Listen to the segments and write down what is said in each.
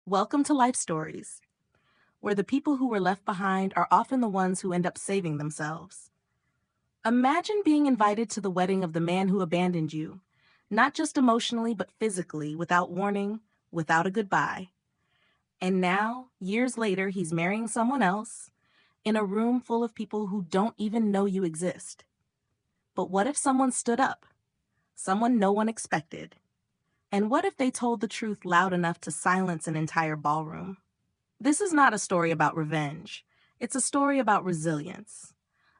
Welcome to Life Stories, where the people who were left behind are often the ones who end up saving themselves. Imagine being invited to the wedding of the man who abandoned you, not just emotionally, but physically, without warning, without a goodbye. And now, years later, he's marrying someone else in a room full of people who don't even know you exist. But what if someone stood up? Someone no one expected. And what if they told the truth loud enough to silence an entire ballroom? This is not a story about revenge. It's a story about resilience,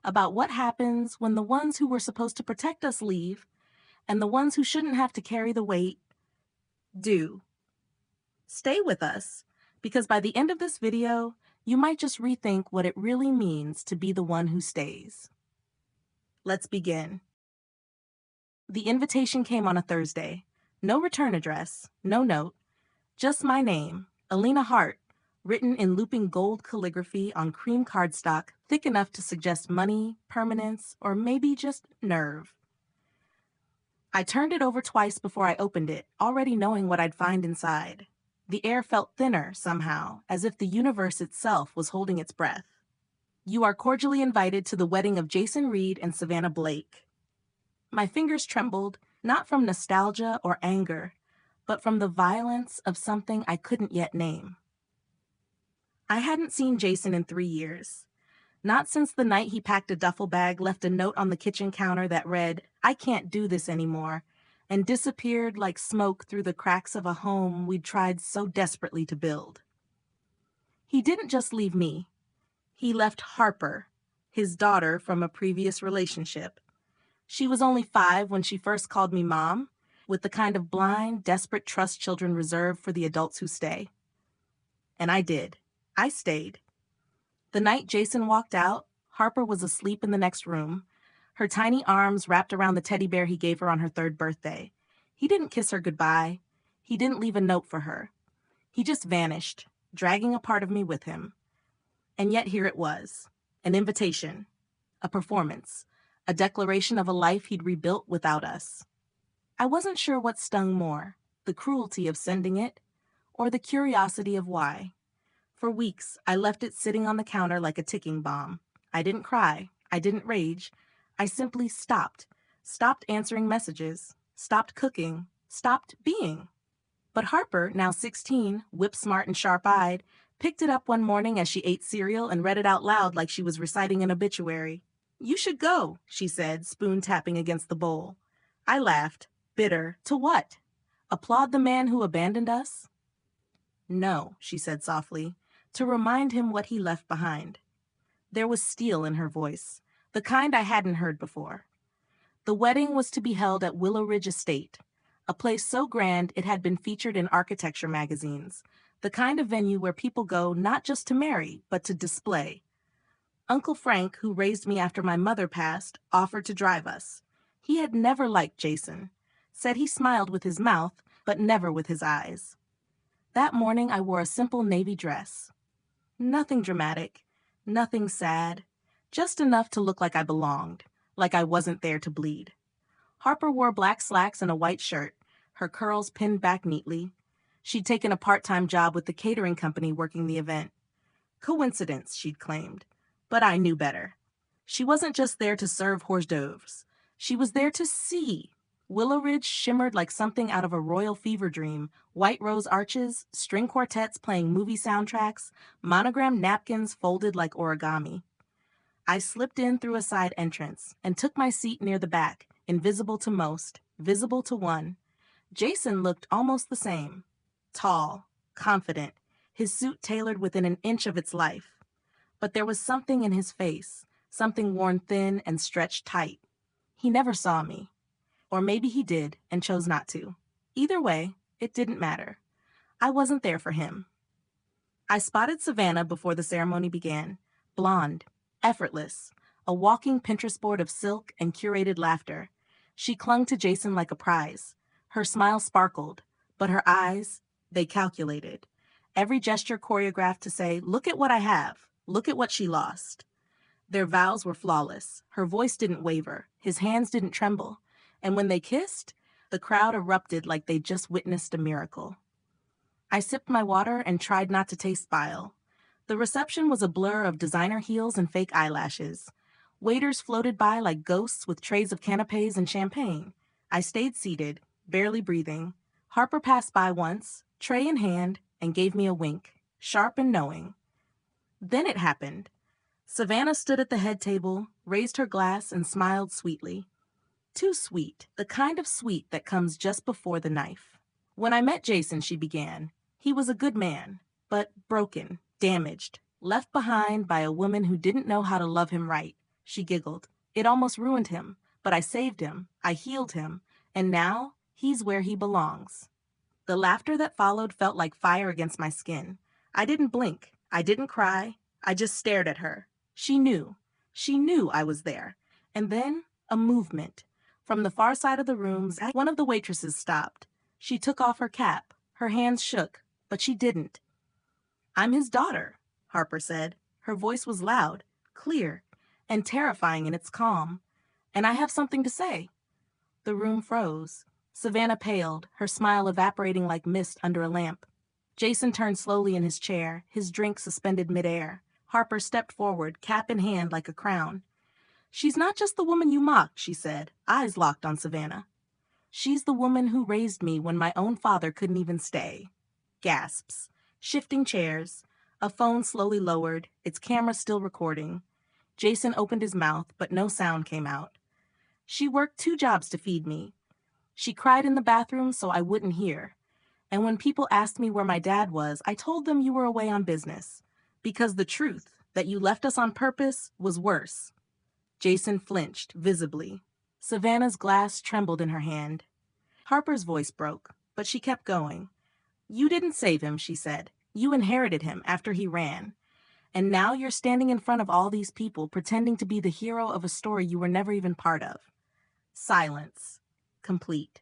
about what happens when the ones who were supposed to protect us leave and the ones who shouldn't have to carry the weight do. Stay with us, because by the end of this video, you might just rethink what it really means to be the one who stays. Let's begin. The invitation came on a Thursday. No return address, no note, just my name, Alina Hart, written in looping gold calligraphy on cream cardstock thick enough to suggest money, permanence, or maybe just nerve. I turned it over twice before I opened it, already knowing what I'd find inside. The air felt thinner, somehow, as if the universe itself was holding its breath. You are cordially invited to the wedding of Jason Reed and Savannah Blake. My fingers trembled, not from nostalgia or anger, but from the violence of something I couldn't yet name. I hadn't seen Jason in 3 years. Not since the night he packed a duffel bag, left a note on the kitchen counter that read, "I can't do this anymore," and disappeared like smoke through the cracks of a home we'd tried so desperately to build. He didn't just leave me. He left Harper, his daughter from a previous relationship. She was only 5 when she first called me mom, with the kind of blind, desperate trust children reserve for the adults who stay. And I did. I stayed. The night Jason walked out, Harper was asleep in the next room, her tiny arms wrapped around the teddy bear he gave her on her 3rd birthday. He didn't kiss her goodbye. He didn't leave a note for her. He just vanished, dragging a part of me with him. And yet here it was, an invitation, a performance, a declaration of a life he'd rebuilt without us. I wasn't sure what stung more, the cruelty of sending it, or the curiosity of why. For weeks, I left it sitting on the counter like a ticking bomb. I didn't cry. I didn't rage. I simply stopped. Stopped answering messages. Stopped cooking. Stopped being. But Harper, now 16, whip-smart and sharp-eyed, picked it up one morning as she ate cereal and read it out loud like she was reciting an obituary. "You should go," she said, spoon tapping against the bowl. I laughed, bitter. To what? Applaud the man who abandoned us? "No," she said softly, to remind him what he left behind. There was steel in her voice, the kind I hadn't heard before. The wedding was to be held at Willow Ridge Estate, a place so grand it had been featured in architecture magazines, the kind of venue where people go not just to marry, but to display. Uncle Frank, who raised me after my mother passed, offered to drive us. He had never liked Jason, said he smiled with his mouth, but never with his eyes. That morning I wore a simple navy dress. Nothing dramatic, nothing sad, just enough to look like I belonged, like I wasn't there to bleed. Harper wore black slacks and a white shirt, her curls pinned back neatly. She'd taken a part-time job with the catering company working the event. Coincidence, she'd claimed, but I knew better. She wasn't just there to serve hors d'oeuvres. She was there to see. Willow Ridge shimmered like something out of a royal fever dream, white rose arches, string quartets playing movie soundtracks, monogrammed napkins folded like origami. I slipped in through a side entrance and took my seat near the back, invisible to most, visible to one. Jason looked almost the same. Tall, confident, his suit tailored within an inch of its life. But there was something in his face, something worn thin and stretched tight. He never saw me. Or maybe he did and chose not to. Either way, it didn't matter. I wasn't there for him. I spotted Savannah before the ceremony began. Blonde, effortless, a walking Pinterest board of silk and curated laughter. She clung to Jason like a prize. Her smile sparkled, but her eyes, they calculated. Every gesture choreographed to say, "Look at what I have. Look at what she lost." Their vows were flawless. Her voice didn't waver. His hands didn't tremble. And when they kissed, the crowd erupted like they just witnessed a miracle. I sipped my water and tried not to taste bile. The reception was a blur of designer heels and fake eyelashes. Waiters floated by like ghosts with trays of canapes and champagne. I stayed seated, barely breathing. Harper passed by once, tray in hand, and gave me a wink, sharp and knowing. Then it happened. Savannah stood at the head table, raised her glass, and smiled sweetly. Too sweet, the kind of sweet that comes just before the knife. When I met Jason, she began, he was a good man, but broken, damaged, left behind by a woman who didn't know how to love him right. She giggled. It almost ruined him, but I saved him, I healed him, and now he's where he belongs. The laughter that followed felt like fire against my skin. I didn't blink. I didn't cry. I just stared at her. She knew. She knew I was there. And then, a movement. From the far side of the room, one of the waitresses stopped. She took off her cap. Her hands shook, but she didn't. "I'm his daughter," Harper said. Her voice was loud, clear, and terrifying in its calm. "And I have something to say." The room froze. Savannah paled, her smile evaporating like mist under a lamp. Jason turned slowly in his chair, his drink suspended midair. Harper stepped forward, cap in hand like a crown. "She's not just the woman you mocked," she said, eyes locked on Savannah. "She's the woman who raised me when my own father couldn't even stay." Gasps. Shifting chairs. A phone slowly lowered, its camera still recording. Jason opened his mouth, but no sound came out. "She worked 2 jobs to feed me. She cried in the bathroom so I wouldn't hear. And when people asked me where my dad was, I told them you were away on business. Because the truth, that you left us on purpose, was worse." Jason flinched, visibly. Savannah's glass trembled in her hand. Harper's voice broke, but she kept going. "You didn't save him," she said. "You inherited him after he ran. And now you're standing in front of all these people pretending to be the hero of a story you were never even part of." Silence. Complete.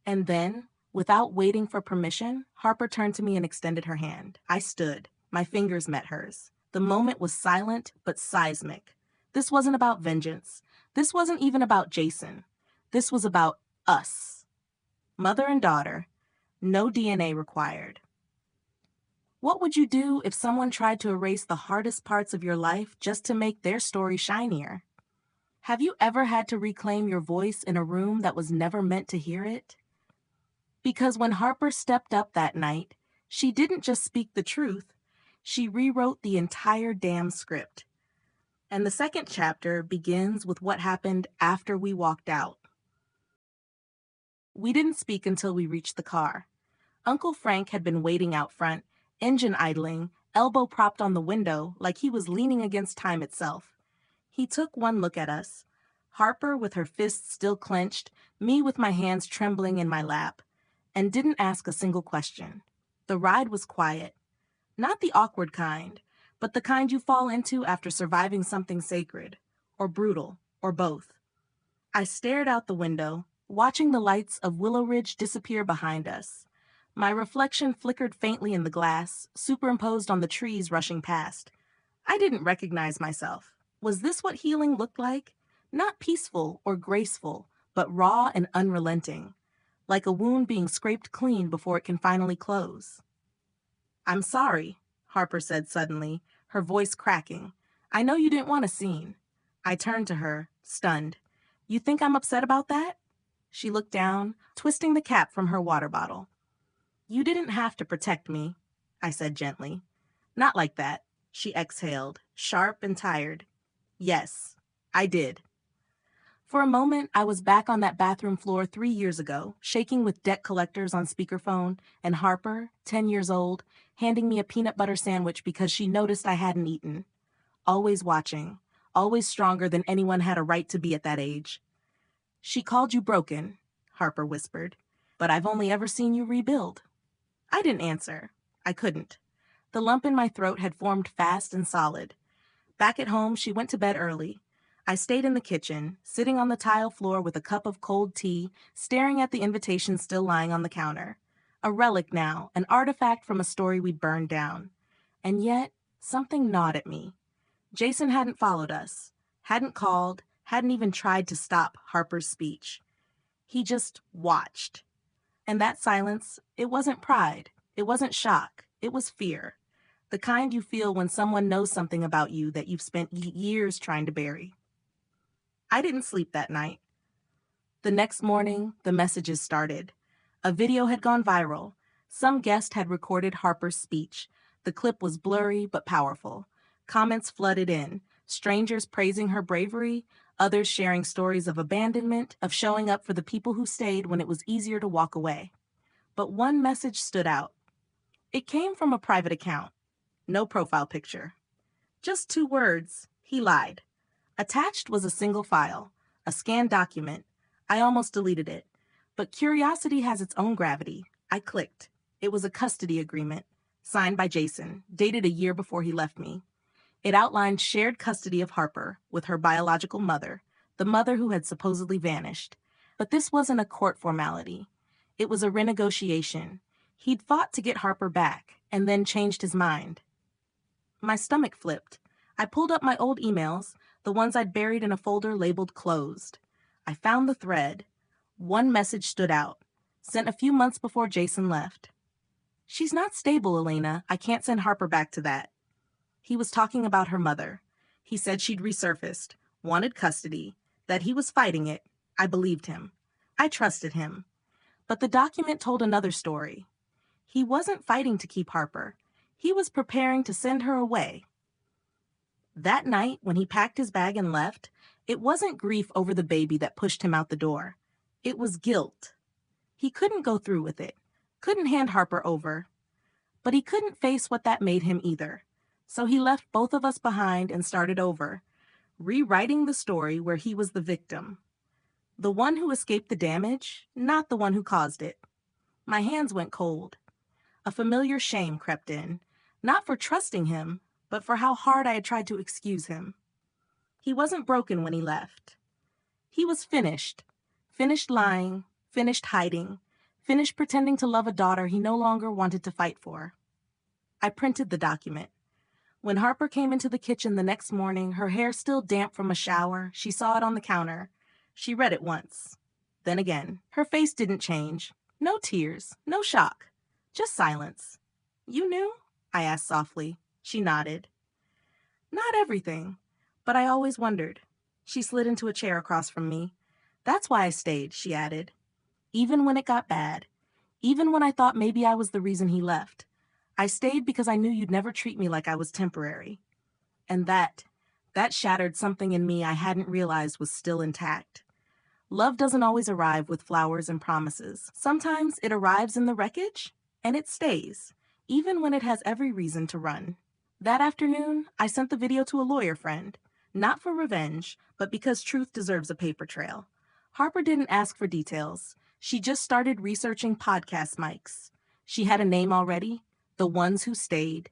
And then, without waiting for permission, Harper turned to me and extended her hand. I stood. My fingers met hers. The moment was silent but seismic. This wasn't about vengeance. This wasn't even about Jason. This was about us. Mother and daughter. No DNA required. What would you do if someone tried to erase the hardest parts of your life just to make their story shinier? Have you ever had to reclaim your voice in a room that was never meant to hear it? Because when Harper stepped up that night, she didn't just speak the truth, she rewrote the entire damn script. And the second chapter begins with what happened after we walked out. We didn't speak until we reached the car. Uncle Frank had been waiting out front, engine idling, elbow propped on the window like he was leaning against time itself. He took one look at us. Harper with her fists still clenched, me with my hands trembling in my lap, and didn't ask a single question. The ride was quiet. Not the awkward kind, but the kind you fall into after surviving something sacred, or brutal, or both. I stared out the window, watching the lights of Willow Ridge disappear behind us. My reflection flickered faintly in the glass, superimposed on the trees rushing past. I didn't recognize myself. Was this what healing looked like? Not peaceful or graceful, but raw and unrelenting, like a wound being scraped clean before it can finally close. "I'm sorry," Harper said suddenly, her voice cracking. "I know you didn't want a scene." I turned to her, stunned. "You think I'm upset about that?" She looked down, twisting the cap from her water bottle. "You didn't have to protect me," I said gently. "Not like that," she exhaled, sharp and tired. "Yes, I did." For a moment, I was back on that bathroom floor 3 years ago, shaking with debt collectors on speakerphone, and Harper, 10 years old, handing me a peanut butter sandwich because she noticed I hadn't eaten. Always watching, always stronger than anyone had a right to be at that age. "She called you broken," Harper whispered, "but I've only ever seen you rebuild." I didn't answer. I couldn't. The lump in my throat had formed fast and solid. Back at home, she went to bed early. I stayed in the kitchen, sitting on the tile floor with a cup of cold tea, staring at the invitation still lying on the counter. A relic now, an artifact from a story we'd burned down. And yet, something gnawed at me. Jason hadn't followed us, hadn't called, hadn't even tried to stop Harper's speech. He just watched. And that silence, it wasn't pride. It wasn't shock, it was fear. The kind you feel when someone knows something about you that you've spent years trying to bury. I didn't sleep that night. The next morning, the messages started. A video had gone viral. Some guest had recorded Harper's speech. The clip was blurry but powerful. Comments flooded in, strangers praising her bravery, others sharing stories of abandonment, of showing up for the people who stayed when it was easier to walk away. But one message stood out. It came from a private account. No profile picture. Just 2 words. He lied. Attached was a single file, a scanned document. I almost deleted it. But curiosity has its own gravity. I clicked. It was a custody agreement, signed by Jason, dated a year before he left me. It outlined shared custody of Harper with her biological mother, the mother who had supposedly vanished. But this wasn't a court formality. It was a renegotiation. He'd fought to get Harper back, and then changed his mind. My stomach flipped. I pulled up my old emails, the ones I'd buried in a folder labeled closed. I found the thread. One message stood out, sent a few months before Jason left. "She's not stable, Elena. I can't send Harper back to that." He was talking about her mother. He said she'd resurfaced, wanted custody, that he was fighting it. I believed him. I trusted him. But the document told another story. He wasn't fighting to keep Harper. He was preparing to send her away. That night, when he packed his bag and left, it wasn't grief over the baby that pushed him out the door. It was guilt. He couldn't go through with it, couldn't hand Harper over. But he couldn't face what that made him either. So he left both of us behind and started over, rewriting the story where he was the victim. The one who escaped the damage, not the one who caused it. My hands went cold. A familiar shame crept in, not for trusting him, but for how hard I had tried to excuse him. He wasn't broken when he left. He was finished. Finished lying, finished hiding, finished pretending to love a daughter he no longer wanted to fight for. I printed the document. When Harper came into the kitchen the next morning, her hair still damp from a shower, she saw it on the counter. She read it once. Then again. Her face didn't change. No tears, no shock. Just silence. "You knew?" I asked softly. She nodded. "Not everything, but I always wondered." She slid into a chair across from me. "That's why I stayed," she added. "Even when it got bad. Even when I thought maybe I was the reason he left. I stayed because I knew you'd never treat me like I was temporary." And that shattered something in me I hadn't realized was still intact. Love doesn't always arrive with flowers and promises. Sometimes it arrives in the wreckage, and it stays, even when it has every reason to run. That afternoon, I sent the video to a lawyer friend, not for revenge, but because truth deserves a paper trail. Harper didn't ask for details. She just started researching podcast mics. She had a name already, the ones who stayed.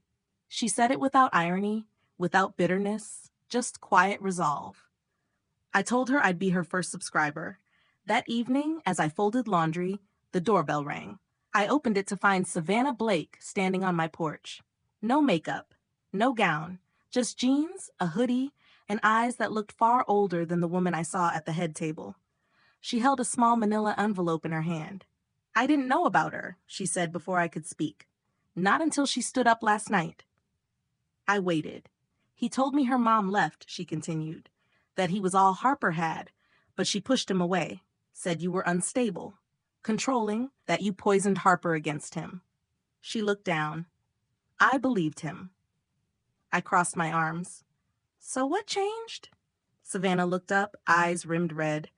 She said it without irony, without bitterness, just quiet resolve. I told her I'd be her first subscriber. That evening, as I folded laundry, the doorbell rang. I opened it to find Savannah Blake standing on my porch. No makeup, no gown, just jeans, a hoodie, and eyes that looked far older than the woman I saw at the head table. She held a small manila envelope in her hand. "I didn't know about her," she said before I could speak. "Not until she stood up last night." I waited. "He told me her mom left," she continued, "that he was all Harper had, but she pushed him away, said you were unstable, controlling, that you poisoned Harper against him." She looked down. I believed him. I crossed my arms. "So what changed?" Savannah looked up, eyes rimmed red.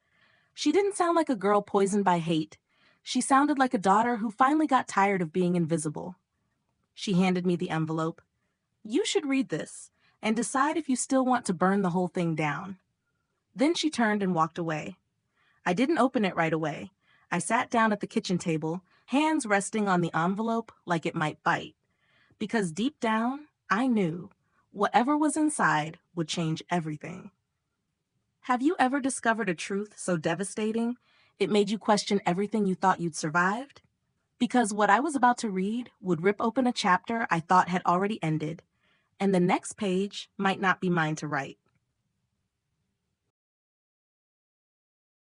She didn't sound like a girl poisoned by hate. She sounded like a daughter who finally got tired of being invisible. She handed me the envelope. "You should read this and decide if you still want to burn the whole thing down." Then she turned and walked away. I didn't open it right away. I sat down at the kitchen table, hands resting on the envelope like it might bite. Because deep down, I knew whatever was inside would change everything. Have you ever discovered a truth so devastating it made you question everything you thought you'd survived? Because what I was about to read would rip open a chapter I thought had already ended, and the next page might not be mine to write.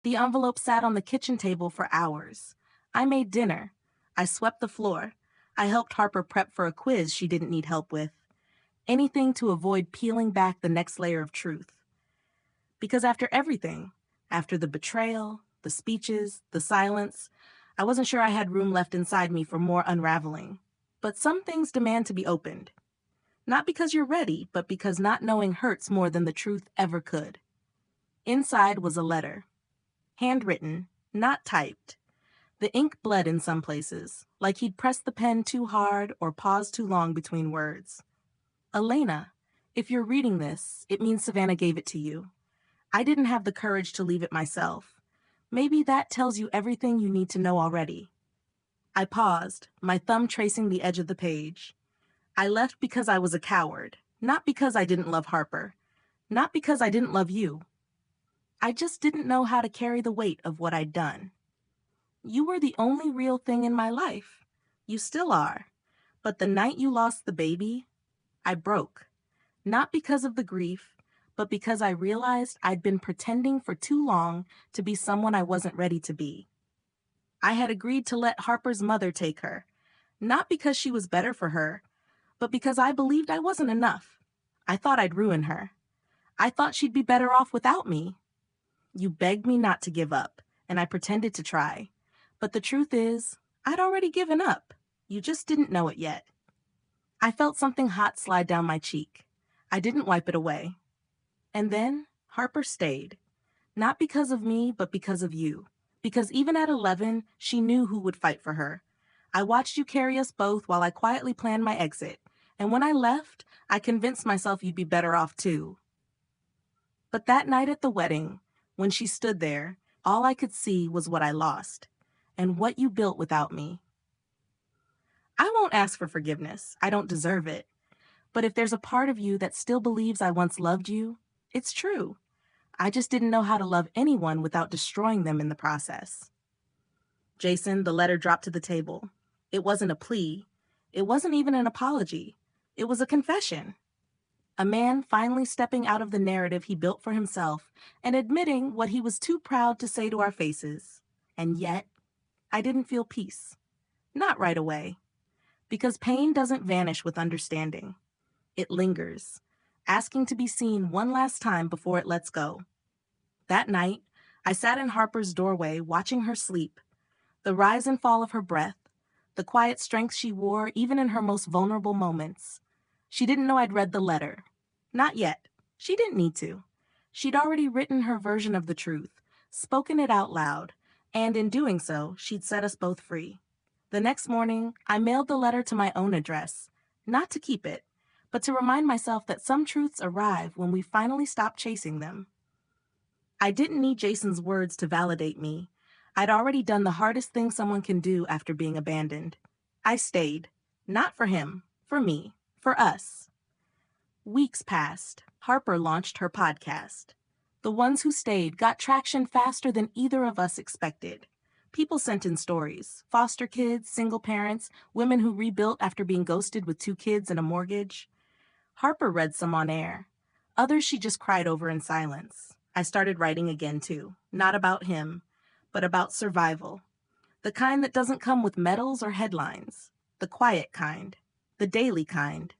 The envelope sat on the kitchen table for hours. I made dinner. I swept the floor. I helped Harper prep for a quiz she didn't need help with. Anything to avoid peeling back the next layer of truth. Because after everything, after the betrayal, the speeches, the silence, I wasn't sure I had room left inside me for more unraveling. But some things demand to be opened. Not because you're ready, but because not knowing hurts more than the truth ever could. Inside was a letter. Handwritten, not typed. The ink bled in some places, like he'd pressed the pen too hard or paused too long between words. Elena, if you're reading this, it means Savannah gave it to you. I didn't have the courage to leave it myself. Maybe that tells you everything you need to know already. I paused, my thumb tracing the edge of the page. I left because I was a coward, not because I didn't love Harper, not because I didn't love you. I just didn't know how to carry the weight of what I'd done. You were the only real thing in my life. You still are. But the night you lost the baby, I broke. Not because of the grief, but because I realized I'd been pretending for too long to be someone I wasn't ready to be. I had agreed to let Harper's mother take her, not because she was better for her, but because I believed I wasn't enough. I thought I'd ruin her. I thought she'd be better off without me. You begged me not to give up, and I pretended to try. But the truth is, I'd already given up. You just didn't know it yet. I felt something hot slide down my cheek. I didn't wipe it away. And then Harper stayed. Not because of me, but because of you. Because even at 11, she knew who would fight for her. I watched you carry us both while I quietly planned my exit. And when I left, I convinced myself you'd be better off too. But that night at the wedding, when she stood there, all I could see was what I lost. And what you built without me. I won't ask for forgiveness. I don't deserve it. But if there's a part of you that still believes I once loved you, it's true. I just didn't know how to love anyone without destroying them in the process. Jason, the letter dropped to the table. It wasn't a plea. It wasn't even an apology. It was a confession. A man finally stepping out of the narrative he built for himself and admitting what he was too proud to say to our faces. And yet, I didn't feel peace. Not right away. Because pain doesn't vanish with understanding. It lingers, asking to be seen one last time before it lets go. That night, I sat in Harper's doorway watching her sleep, the rise and fall of her breath, the quiet strength she wore even in her most vulnerable moments. She didn't know I'd read the letter. Not yet. She didn't need to. She'd already written her version of the truth, spoken it out loud, and in doing so, she'd set us both free. The next morning, I mailed the letter to my own address, not to keep it, but to remind myself that some truths arrive when we finally stop chasing them. I didn't need Jason's words to validate me. I'd already done the hardest thing someone can do after being abandoned. I stayed. Not for him, for me, for us. Weeks passed. Harper launched her podcast. The ones who stayed got traction faster than either of us expected. People sent in stories: foster kids, single parents, women who rebuilt after being ghosted with 2 kids and a mortgage. Harper read some on air. Others she just cried over in silence. I started writing again too, not about him, but about survival. The kind that doesn't come with medals or headlines. The quiet kind. The daily kind.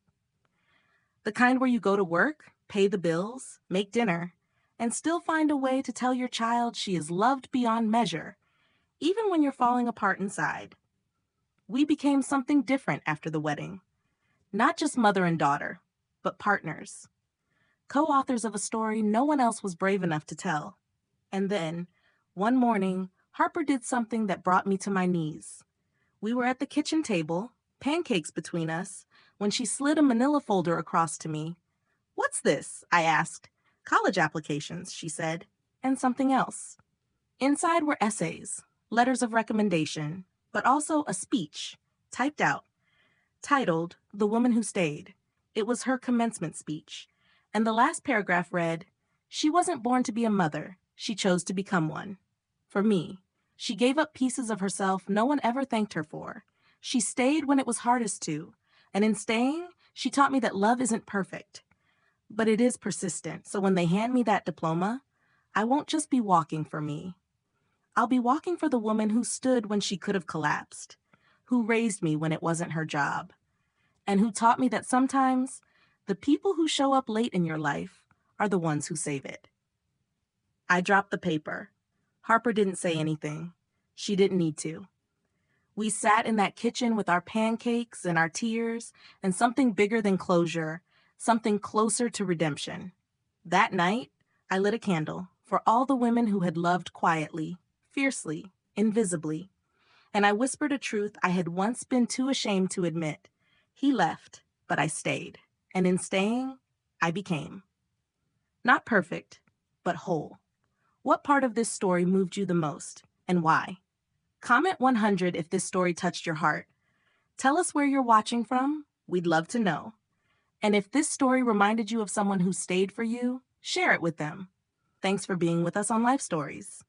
The kind where you go to work, pay the bills, make dinner, and still find a way to tell your child she is loved beyond measure, even when you're falling apart inside. We became something different after the wedding. Not just mother and daughter, but partners. Co-authors of a story no one else was brave enough to tell. And then, one morning, Harper did something that brought me to my knees. We were at the kitchen table, pancakes between us, when she slid a manila folder across to me. "What's this?" I asked. "College applications," she said, and something else. Inside were essays, letters of recommendation, but also a speech, typed out, titled "The Woman Who Stayed." It was her commencement speech, and the last paragraph read, "She wasn't born to be a mother, she chose to become one." For me, she gave up pieces of herself no one ever thanked her for. She stayed when it was hardest to, and in staying, she taught me that love isn't perfect, but it is persistent. So when they hand me that diploma, I won't just be walking for me. I'll be walking for the woman who stood when she could have collapsed, who raised me when it wasn't her job, and who taught me that sometimes the people who show up late in your life are the ones who save it. I dropped the paper. Harper didn't say anything. She didn't need to. We sat in that kitchen with our pancakes and our tears and something bigger than closure, something closer to redemption. That night, I lit a candle for all the women who had loved quietly, fiercely, invisibly, and I whispered a truth I had once been too ashamed to admit. He left, but I stayed, and in staying, I became. Not perfect, but whole. What part of this story moved you the most, and why? Comment 100 if this story touched your heart. Tell us where you're watching from. We'd love to know. And if this story reminded you of someone who stayed for you, share it with them. Thanks for being with us on Life Stories.